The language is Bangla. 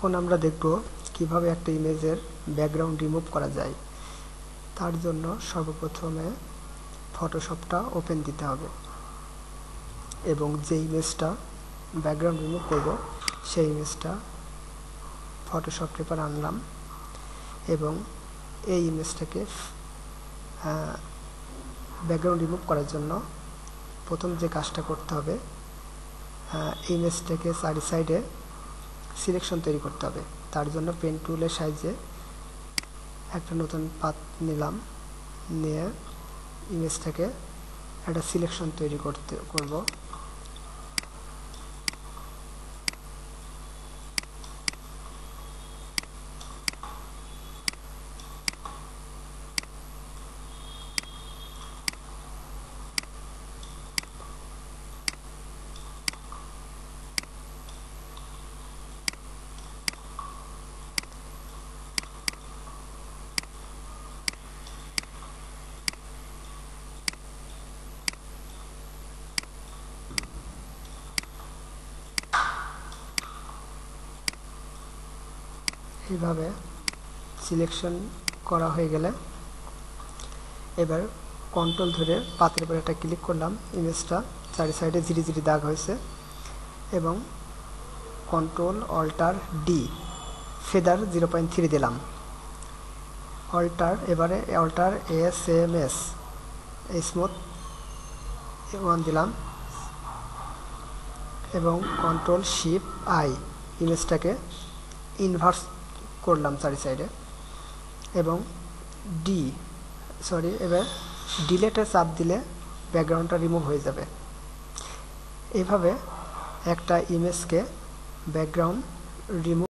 এখন আমরা দেখব কিভাবে একটা ইমেজের ব্যাকগ্রাউন্ড রিমুভ করা যায়। তার জন্য সর্বপ্রথমে ফটোশপটা ওপেন দিতে হবে এবং যে ইমেজটা ব্যাকগ্রাউন্ড রিমুভ করব সেই ইমেজটা ফটোশপ পেপার আনলাম এবং এই ইমেজটাকে ব্যাকগ্রাউন্ড রিমুভ করার জন্য প্রথম যে কাজটা করতে হবে ইমেজটাকে চারি সাইডে সিলেকশন তৈরি করতে হবে। তার জন্য পেন টুলের সাহায্যে একটা নতুন পাত নিলাম, নিয়ে ইমেজটাকে একটা সিলেকশন তৈরি করব। এইভাবে সিলেকশন করা হয়ে গেলে এবার কন্ট্রোল ধরে পাতের উপর একটা ক্লিক করলাম, ইমেজটা চারি সাইডে জিরি জিরি দাগ হয়েছে এবং কন্ট্রোল অল্টার ডি ফেদার 0.3 দিলাম। এবারে অল্টার এসএমএস স্মুথ 1 দিলাম এবং কন্ট্রোল শিফট আই ইমেজটাকে ইনভার্স করলাম চারি সাইডে এবং এবার ডিলেটে চাপ দিলে ব্যাকগ্রাউন্ডটা রিমুভ হয়ে যাবে। এইভাবে একটা ইমেজকে ব্যাকগ্রাউন্ড রিমুভ